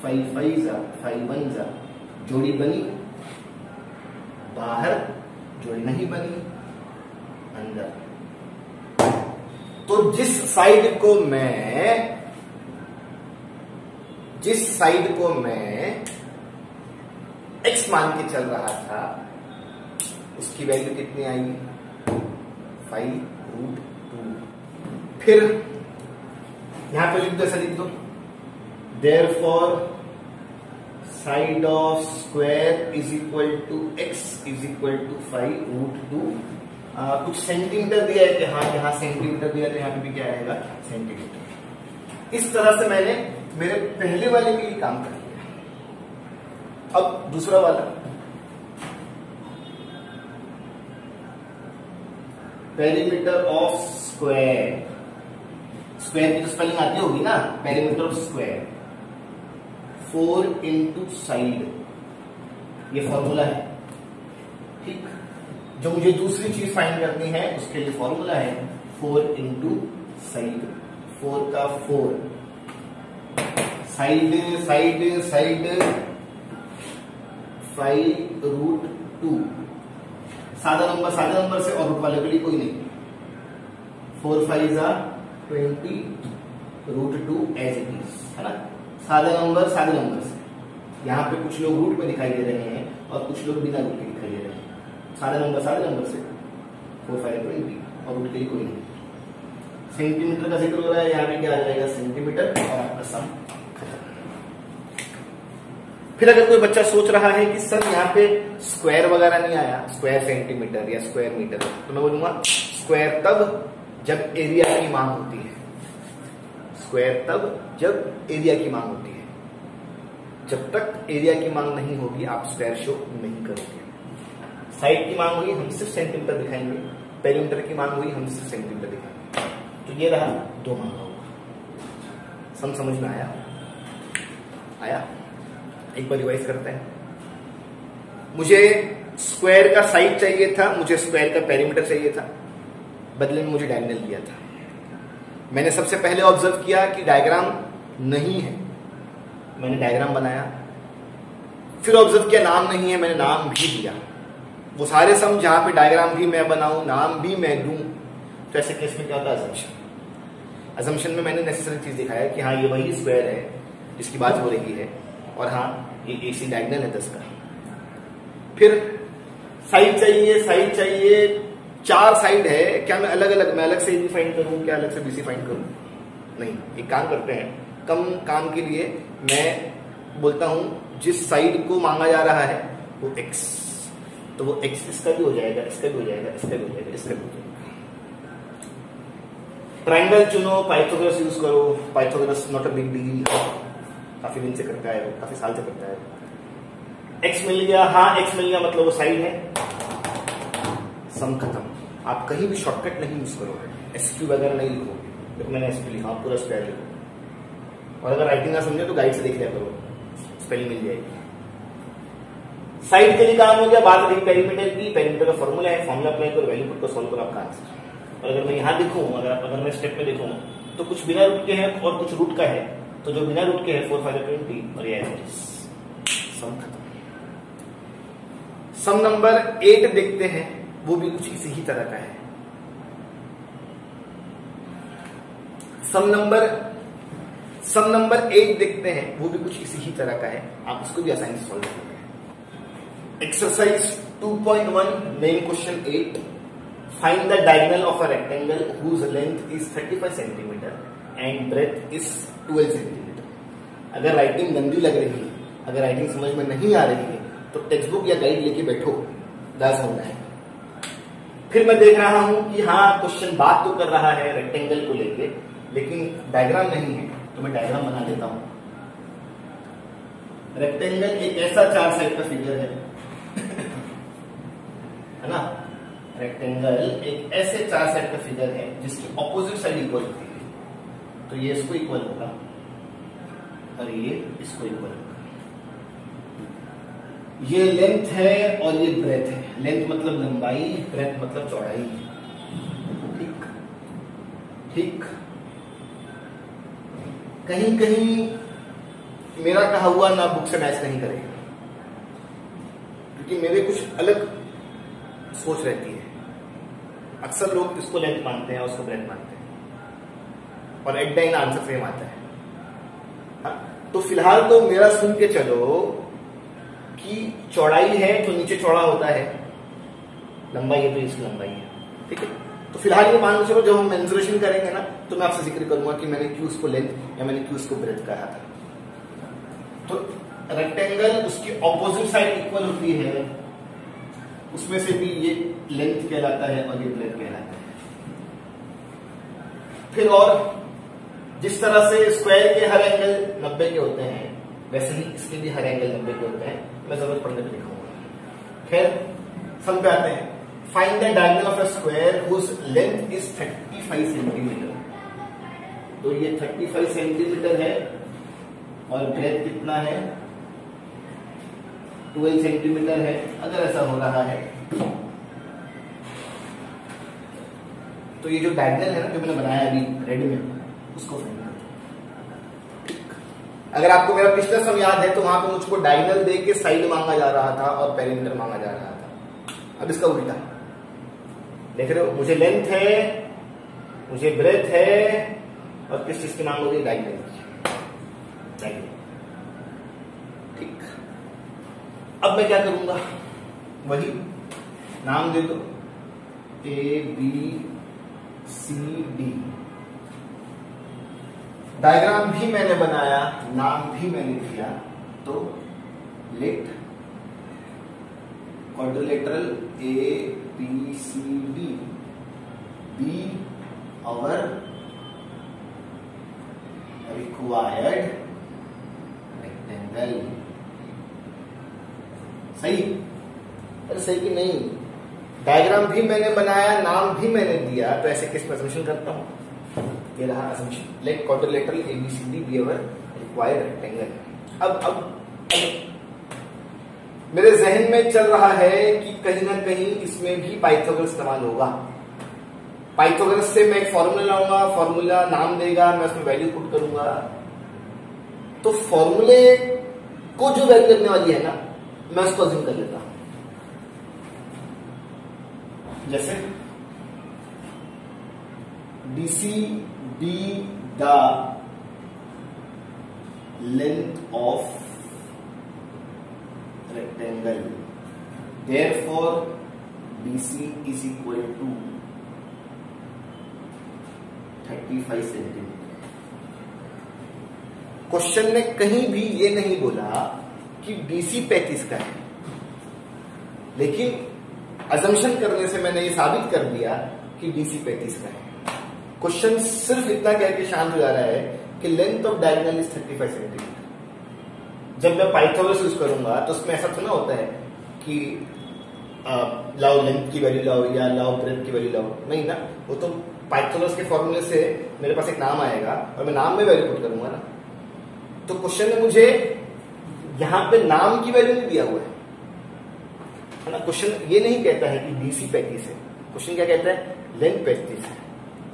5 5 जा 5 1 जा। जोड़ी बनी, बाहर जोड़ी नहीं बनी, अंदर। तो जिस साइड को मैं x मान के चल रहा था उसकी वैल्यू कितनी आई? 5√2। फिर यहां पे लिख दो, ऐसा लिख दो, therefore side of square is equal to x is equal to 5√2। कुछ सेंटीमीटर दिया है कि हाँ यहां सेंटीमीटर दिया, तो यहां पे भी क्या आएगा? सेंटीमीटर। इस तरह से मैंने मेरे पहले वाले के लिए काम कर लिया। अब दूसरा वाला, पेरीमीटर ऑफ स्क्वायर। स्क्वायर की तो स्पेलिंग आती होगी ना, perimeter of square 4 into side, ये फॉर्मूला है। ठीक, जो मुझे दूसरी चीज फाइंड करनी है उसके लिए फॉर्मूला है 4 इंटू साइड। 4 का 4, साइड साइड साइड 5√2। सादा नंबर से और रूट वाले के लिए कोई नहीं। 4 5 जा 20√2 एज इट इज, है ना। सादे नंबर से। यहाँ पे कुछ लोग रूट में दिखाई दे रहे हैं और कुछ लोग बिना रूट के दिखाई दे रहे हैं। सादे नंबर से 4 5 20 और रूट के लिए कोई नहीं। सेंटीमीटर का जिक्र हो रहा है, यहाँ पे क्या आ जाएगा सेंटीमीटर और आपका सम खत्म। फिर अगर कोई बच्चा सोच रहा है कि सर यहाँ पे स्क्वायर वगैरह नहीं आया, स्क्वायर सेंटीमीटर या स्क्वायर मीटर, तो मैं बोलूंगा स्क्वायर तब जब एरिया की मांग होती है, स्क्वायर तब जब एरिया की मांग होती है। जब तक एरिया की मांग नहीं होगी आप स्क्वायर शो नहीं करोगे। साइड की मांग हुई हम सिर्फ सेंटीमीटर दिखाएंगे, पेरीमीटर की मांग हुई हम सिर्फ सेंटीमीटर दिखाएंगे। तो ये रहा दो मांगा हुआ। समझ में आया? एक बार रिवाइज करते हैं। मुझे स्क्वायर का साइड चाहिए था, मुझे स्क्वायर का पेरीमीटर चाहिए था, बदले में मुझे डायगोनल दिया था। मैंने सबसे पहले ऑब्जर्व किया कि डायग्राम नहीं है, मैंने डायग्राम बनाया। फिर ऑब्जर्व किया नाम नहीं है, मैंने नाम भी दिया। वो सारे सम जहां पे डायग्राम भी मैं बनाऊं, नाम भी मैं दूं, तो ऐसे केस में क्या होता है अजम्पशन। अजम्पशन में मैंने नेसेसरी चीज दिखाया कि हाँ ये वही स्क्वायर है जिसकी बात हो रही है, और हाँ ये AC डायगोनल है 10 का। फिर साइड चाहिए, 4 साइड है, क्या मैं अलग से AB फाइंड करूं, क्या अलग से BC फाइंड करूं? नहीं, एक काम करते हैं, कम काम के लिए मैं बोलता हूं जिस साइड को मांगा जा रहा है वो X, तो वो X इसका भी हो जाएगा, इसका भी हो जाएगा, इसका भी हो जाएगा, इसका भी हो जाएगा। ट्रायंगल चुनो, पाइथागोरस यूज करो, Pythagoras not a big deal, काफी दिन से करता है वो, काफी साल से करता है। X मिल गया, हाँ X मिल गया मतलब वो साइड है, सम खत्म। आप कहीं भी शॉर्टकट नहीं यूज करोगे, SQ वगैरह नहीं लिखोगे, देखो मैंने SQ लिखा, पूरा स्क्वायर लिखो, और अगर राइटिंग ना समझे तो गाइड से देख लिया करो, स्पेलिंग मिल जाएगी। साइड के लिए काम हो गया, बात रही पेरीमीटर की। पेरीमीटर का फॉर्मूला है, फॉर्मूला अप्लाई करो, वैल्यू पुट को सॉल्व करो, आपका आंसर। और अगर मैं यहाँ देखूं, अगर मैं स्टेप में देखूं तो कुछ बिना रूट के हैं और कुछ रूट का है, तो जो बिना रूट के है 4 5 20 और ये सम खत्म। सम नंबर 8 देखते हैं, वो भी कुछ इसी ही तरह का है। सम नंबर 8 देखते हैं, वो भी कुछ इसी ही तरह का है, आप उसको भी आसानी से सॉल्व करोगे। Exercise 2.1 main question 8, find the diagonal of a rectangle whose length is 35 centimetre and breadth is 12 centimetre. अगर राइटिंग गंदी लग रही है, अगर राइटिंग समझ में नहीं आ रही है, तो टेक्स्ट बुक या गाइड लेके बैठो, 10 होना है। फिर मैं देख रहा हूं कि हाँ क्वेश्चन बात तो कर रहा है रेक्टेंगल को लेके, लेकिन डायग्राम नहीं है, तो मैं डायग्राम बना देता हूं। रेक्टेंगल एक ऐसा 4 साइड का फिगर है ना, रेक्टेंगल एक ऐसे 4 साइड का फिगर है जिसकी ऑपोजिट साइड इक्वल होती है, तो ये इसको इक्वल होगा और ये इसको इक्वल होगा। ये लेंथ है और ये ब्रेथ है, लेंथ मतलब लंबाई, ब्रेथ मतलब चौड़ाई। ठीक, कहीं मेरा कहा हुआ ना बुक से मैच नहीं करेगा, क्योंकि मेरे कुछ अलग सोच रहती है। अक्सर लोग इसको लेंथ मानते हैं और उसको ब्रेथ मानते हैं, और at the end answer same आता है। तो फिलहाल तो मेरा सुन के चलो कि चौड़ाई है तो नीचे चौड़ा होता है, लंबाई है तो इसकी लंबाई है, ठीक है। तो फिलहाल ये मान चलो जब हम मेंसुरेशन करेंगे ना, तो मैं आपसे जिक्र करूंगा कि मैंने क्यों उसको लेंथ या मैंने क्यों उसको ब्रेथ कहा था। तो रेक्टेंगल उसकी ऑपोजिट साइड इक्वल होती है, उसमें से भी ये लेंथ कहलाता है और ये ब्रेथ कहलाता है। फिर और जिस तरह से स्क्वायर के हर एंगल 90 के होते हैं, वैसे ही इसके भी हर एंगल 90 के होते हैं, मैं जरूरत पड़ने पर दिखाऊंगा। खैर सम पे आते हैं। Find the diagonal of a square whose length is 35 centimetre. तो ये 35 सेंटीमीटर है और ब्रेथ कितना है, 12 सेंटीमीटर है। अगर ऐसा हो रहा है तो ये जो डायगोनल है ना, जो मैंने बनाया अभी रेडी में, उसको फाइंड करो। अगर आपको मेरा पिछला सम याद है तो वहां पे मुझको डायगोनल दे के साइड मांगा जा रहा था और पेरीमीटर मांगा जा रहा था। अब इसका उल्टा देख रहे हो, मुझे लेंथ है, मुझे ब्रेथ है, और किस चीज की मांग होगी, डायगोनल। ठीक, अब मैं क्या करूंगा, वही नाम दे दो A B C D, diagram भी मैंने बनाया, नाम भी मैंने दिया, तो let quadrilateral ABCD be our required rectangle. सही? अरे सही कि नहीं? डायग्राम भी मैंने बनाया, नाम भी मैंने दिया, तो ऐसे किस पर असम्पशन करता हूं? ये रहा assumption, let quadrilateral ABCD be our required rectangle. अब मेरे जहन में चल रहा है कि कहीं ना कहीं इसमें भी पाइथागोरस इस्तेमाल होगा। पाइथागोरस से मैं एक फॉर्मूला लाऊंगा, फॉर्मूला नाम देगा, मैं उसमें वैल्यू पुट करूंगा, तो फॉर्मूले को जो वैल्यू लगने वाली है ना, मैं उसको अज्यूम कर लेता हूं। जैसे BC be the length of rectangle, therefore BC is equal to 35 centimetre. Question ने कहीं भी ये नहीं बोला कि BC 35 का है, लेकिन अजम्पशन करने से मैंने ये साबित कर दिया कि BC 35 का है। क्वेश्चन सिर्फ इतना कह के शांत हो जा रहा है कि length of diagonal is 35 centimetre. जब मैं पाइथागोरस यूज करूंगा तो उसमें ऐसा थोड़ा होता है कि लाओ लेंथ की वैल्यू लाओ या लाओ ब्रेथ की वैल्यू लाओ, नहीं ना। वो तो पाइथागोरस के फॉर्मूले से मेरे पास एक नाम आएगा और मैं नाम में वैल्यू पुट करूंगा ना। तो क्वेश्चन ने मुझे यहां पे नाम की वैल्यू नहीं दिया हुआ है ना। क्वेश्चन ये नहीं कहता है कि BC 35 है, क्वेश्चन क्या कहता है? लेंथ 35 है।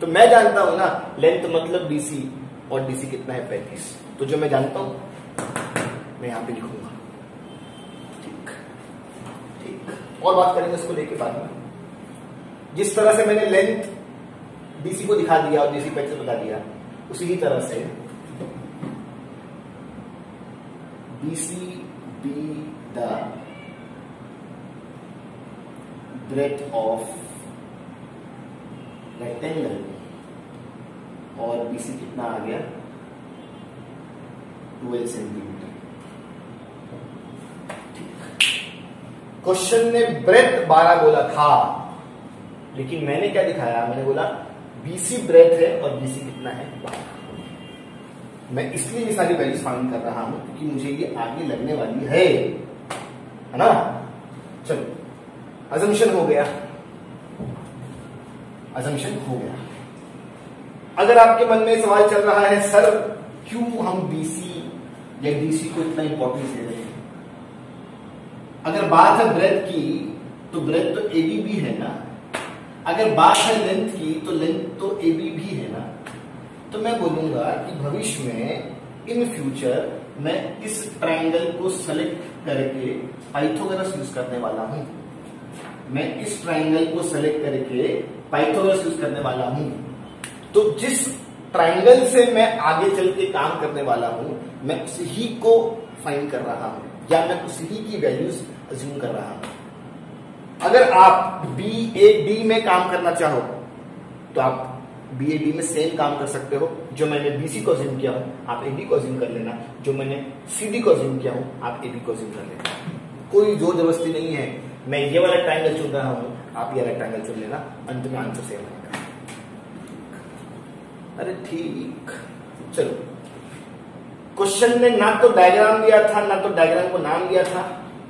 तो मैं जानता हूं ना लेंथ मतलब BC, और DC कितना है? 35। तो जो मैं जानता हूं मैं यहां पे लिखूंगा। ठीक ठीक, और बात करेंगे इसको लेके बाद में। जिस तरह से मैंने लेंथ BC को दिखा दिया और DC 35 बता दिया, उसी ही तरह से BC be the breadth of rectangle, और BC कितना आ गया? 12 सेंटीमीटर। क्वेश्चन ने ब्रेथ 12 बोला था, लेकिन मैंने क्या दिखाया? मैंने बोला BC ब्रेथ है और BC कितना है? 12। मैं इसलिए ये सारी वैल्यूज फाइंड कर रहा हूं क्योंकि मुझे ये आगे लगने वाली है ना। चलो, अजम्पशन हो गया, अजम्पशन हो गया। अगर आपके मन में सवाल चल रहा है सर क्यों हम BC या DC को इतना इंपॉर्टेंस दे रहे हैं? अगर बात है ब्रेथ की तो ब्रेथ तो AB भी है ना, अगर बात है लेंथ की तो लेंथ तो AB भी है ना। तो मैं बोलूंगा कि भविष्य में इन फ्यूचर मैं इस ट्रायंगल को सेलेक्ट करके पाइथागोरस यूज करने वाला हूं। मैं इस ट्रायंगल को सेलेक्ट करके पाइथागोरस यूज करने वाला हूं। तो जिस ट्रायंगल से मैं आगे चल के काम करने वाला हूं, मैं उसी को फाइंड कर रहा हूं या मैं उसी की वैल्यूज अज्यूम कर रहा हूं। अगर आप BAD में काम करना चाहो तो आप BAD में सेम काम कर सकते हो। जो मैंने BC को अज्यूम किया हूं आप AB को अज्यूम कर लेना, जो मैंने CD को अज्यूम किया हूं आप AB को अज्यूम कर लेना। कोई जोर जबरदस्ती नहीं है। मैं ये वाला ट्रायंगल चुन रहा हूं, आप ये वाला ट्रायंगल चुन लेना, अंत में आंसर सेम आएगा। अरे ठीक, चलो। क्वेश्चन ने ना तो डायग्राम दिया था ना तो डायग्राम को नाम दिया था,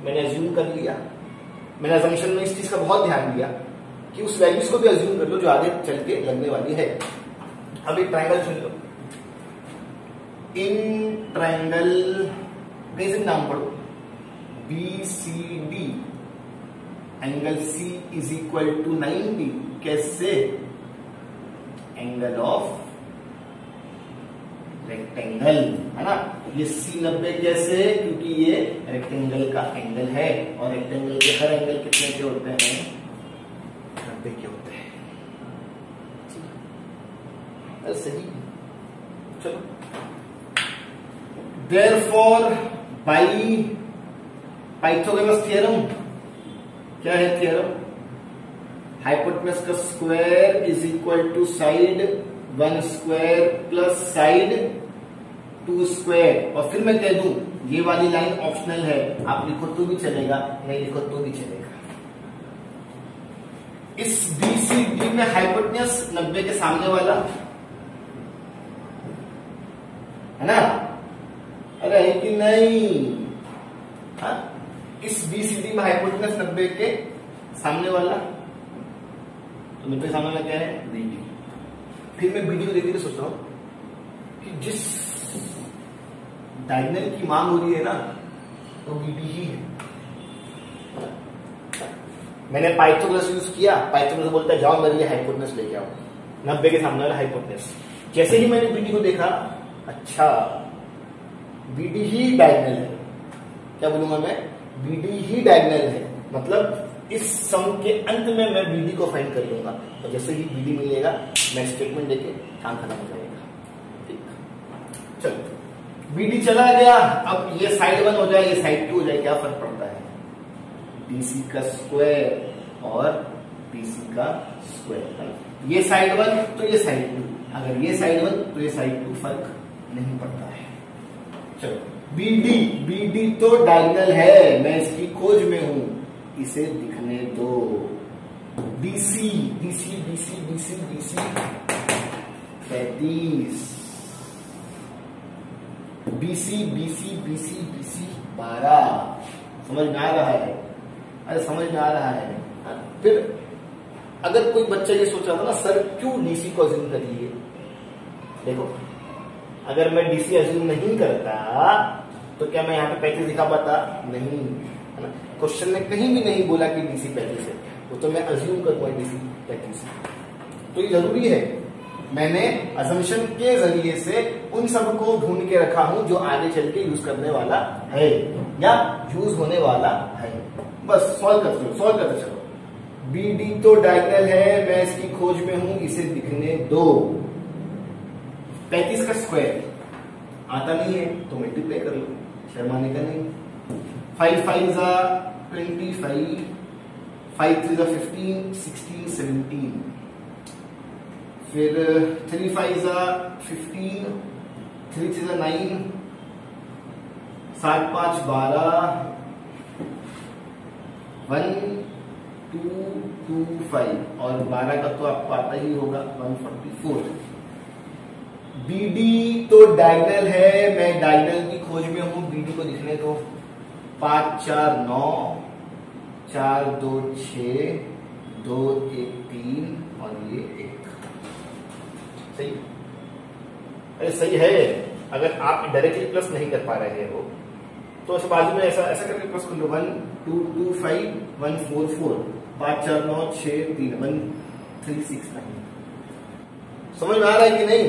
मैंने अज्यूम कर लिया। मैंने अजम्पशन में इस चीज का बहुत ध्यान दिया कि उस वैल्यूज को भी अज्यूम कर लो जो आगे चल के लगने वाली है। अब एक ट्रायंगल चुन लो। इन ट्रायंगल बेसिक नाम पढ़ो, BCD angle C is equal to 90। कैसे? एंगल ऑफ रेक्टेंगल, है ना। ये C 90 कैसे? क्योंकि ये रेक्टेंगल का एंगल है और रेक्टेंगल के हर एंगल कितने के होते हैं? 90 के होते हैं। अरे सही, चलो। Therefore, बाई पाइथागोरस थ्योरम, क्या है थ्योरम? हाइपोटेनस का square is equal to side 1 square plus side 2 square, और फिर मैं कह दूं ये वाली लाइन ऑप्शनल है, आप लिखो तो भी चलेगा, नहीं लिखो तो भी चलेगा। इस BCD में हाइपोटेन्यूज 90 के सामने वाला है ना, अरे है कि नहीं? हाँ, इस BCD में हाइपोटेन्यूज 90 के सामने वाला, तो 90 के सामने वाला क्या है? BD। फिर मैं BD को देखते हुए सोच रहा हूं कि जिस डायगोनल की मांग हो रही है ना, तो BD ही है। मैंने पाइथागोरस यूज किया, पाइथागोरस बोलता है जाओ मेरे लिए हाइपोटेन्यूज लेके आओ, 90 के सामने वाला हाइपोटेन्यूज। जैसे ही मैंने BD को देखा, अच्छा BD ही डायगोनल है, क्या बोलूंगा मैं? BD ही डायगोनल है, मतलब इस सम के अंत में मैं BD को फाइंड कर लूंगा, और जैसे ही BD मिलेगा मैं स्टेटमेंट देके काम खत्म हो जाएगा। ठीक, चलो BD चला गया, अब ये साइड 1 हो जाए, ये साइड 2 हो जाए, क्या फर्क पड़ता है? BC का स्क्वायर और BC का स्क्वायर, ये साइड 1 तो ये साइड 2, अगर ये साइड 1 तो ये साइड 2, फर्क नहीं पड़ता है। चलो BD तो डायगोनल है, मैं इसकी खोज में हूं, इसे दिखने दो। BC 35, BC 12, समझ में आ रहा है? अरे समझ में आ रहा है। फिर अगर कोई बच्चा ये सोच रहा था ना, सर क्यों DC को अज्यूम करिए, देखो अगर मैं DC अज्यूम नहीं करता तो क्या मैं यहाँ पे 35 दिखा पाता? नहीं, है ना? क्वेश्चन ने कहीं भी नहीं बोला कि DC 35 है, वो तो मैं अज्यूम करूंगा DC 35 है। तो ये जरूरी है, मैंने अजम्पशन के जरिए से उन सब को ढूंढ के रखा हूं जो आगे चल के यूज करने वाला है या यूज होने वाला है। बस सॉल्व करते चलो। BD तो डायगोनल है, मैं इसकी खोज में हूं, इसे दिखने दो। 35 का स्क्वायर आता नहीं है तो मल्टीप्लाई कर लो, शर्माने का नहीं। 5 5 25, 5 3 15, 16 17, फिर 3 5 15, 3 3 9, 7 5 12, 1 2 2 5, और 12 का तो आपको आता ही होगा 144। BD तो डायगोनल है, मैं डायगोनल की खोज में हूं, BD को दिखने दो। 5 4 9, 4 2 6, 2 1 3, और ये 1। सही? अरे सही है। अगर आप डायरेक्टली प्लस नहीं कर पा रहे हो तो ऐसे बाजू में ऐसा करके प्लस कर लो। 1 2 2 5 1 4 4, 5 4 9 6 3, 1 3 6 9। समझ में आ रहा है कि नहीं?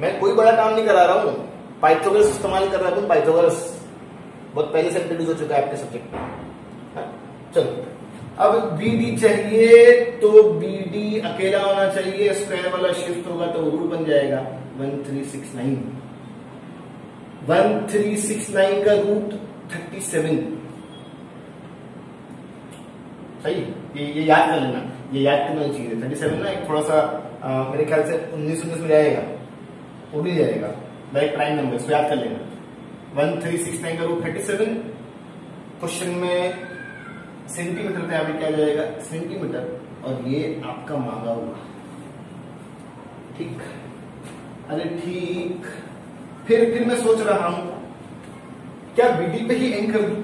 मैं कोई बड़ा काम नहीं करा रहा हूं, पाइथागोरस इस्तेमाल कर रहा हूं। पाइथागोरस बहुत पहले से इंट्रोड्यूस हो चुका है आपके सब्जेक्ट में। चलो अब BD चाहिए, तो BD अकेला होना चाहिए, स्क्वायर वाला शिफ्ट होगा तो रूट बन जाएगा 1369। 1369 का रूट 37। सही? ये याद कर लेना, ये याद करना चाहिए। 37 ना एक थोड़ा सा मेरे ख्याल से 19 में जाएगा, वो भी जाएगा, एक प्राइम नंबर, इसको याद कर लेना। 1369 का रूट 37। क्वेश्चन में सेंटीमीटर था, अभी क्या जाएगा? सेंटीमीटर, और ये आपका मांगा हुआ। ठीक, अरे ठीक। फिर मैं सोच रहा हूं क्या BD पे ही एंड कर दूं?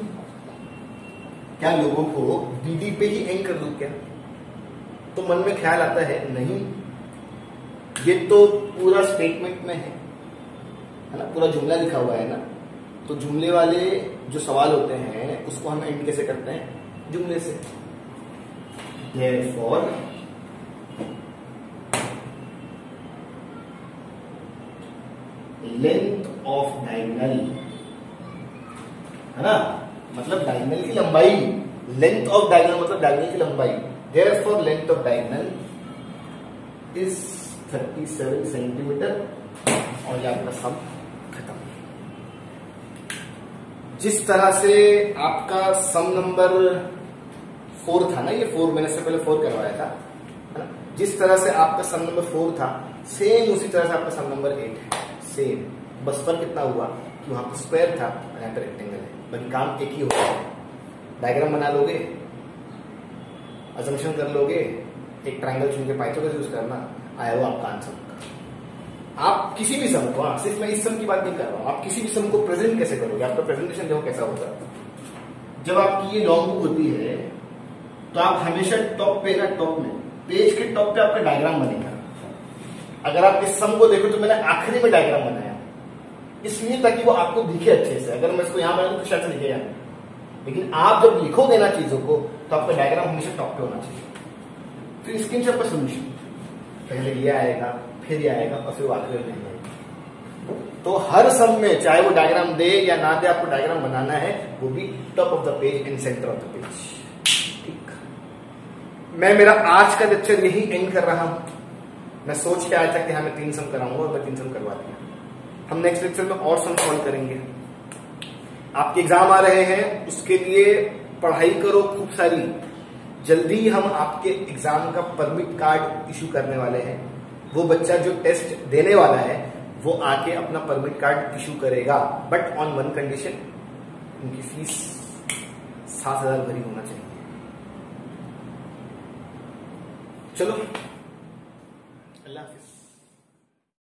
क्या लोगों को BD पे ही एंड कर दूं क्या? तो मन में ख्याल आता है नहीं, ये तो पूरा स्टेटमेंट में है ना, पूरा जुमला लिखा हुआ है ना, तो जुमले वाले जो सवाल होते हैं उसको हम एंड कैसे करते हैं? जुमले से। Therefore लेंथ ऑफ डायगोनल, है ना, मतलब डायगोनल की लंबाई। लेंथ ऑफ डायगोनल मतलब डायगोनल की लंबाई। Therefore length of diagonal is 37 centimetre, और ये आपका सम खत्म। जिस तरह से आपका सम नंबर 4 था ना, ये 4 मैंने इससे पहले 4 करवाया था, है ना, जिस तरह से आपका सम नंबर 4 था, सेम उसी तरह से आपका सम नंबर 8 है। सेम बस फर्क कितना हुआ कि वहां पर स्क्वायर था और यहाँ पे रेक्टेंगल है, बाकी काम एक ही होता है। डायग्राम बना लोगे, अजम्पशन कर लोगे, एक ट्रायंगल चुन के पाइथागोरस यूज करना, आया वो आपका आंसर। आप किसी भी सम को, सिर्फ मैं इस सम की बात नहीं कर रहा हूं, आप किसी भी सम को प्रेजेंट कैसे करोगे, आपका प्रेजेंटेशन देखो कैसा होगा। जब आपकी ये लॉन्ग बुक होती है तो आप हमेशा टॉप पे ना, टॉप में पेज के टॉप पे आपका डायग्राम बनेगा। अगर आप इस सम को देखो तो मैंने आखिरी में डायग्राम बनाया इसलिए ताकि वो आपको दिखे अच्छे से। अगर मैं इसको यहां बनाऊं तो शायद से दिखेगा, लेकिन आप जब लिखोगे ना चीजों को तो आपका डायग्राम हमेशा टॉप पे होना चाहिए। फिर स्क्रीनशॉट पर सोल्यूशन, पहले ये आएगा, फिर ये आएगा और फिर आखिर में आएगा। तो हर सम में चाहे वो डायग्राम दे या ना दे, आपको डायग्राम बनाना है, वो भी top of the page and centre of the page. ठीक, मैं मेरा आज का लेक्चर यही एंड कर रहा हूं। मैं सोच के आया था कि हाँ मैं 3 सम कराऊंगा और मैं 3 सम करवा दिया। हम नेक्स्ट लेक्चर में और सम सॉल्व करेंगे। आपके एग्जाम आ रहे हैं, उसके लिए पढ़ाई करो खूब सारी। जल्दी हम आपके एग्जाम का परमिट कार्ड इशू करने वाले हैं। वो बच्चा जो टेस्ट देने वाला है वो आके अपना परमिट कार्ड इशू करेगा, बट ऑन वन कंडीशन, उनकी फीस 7,000 भरी होना चाहिए। चलो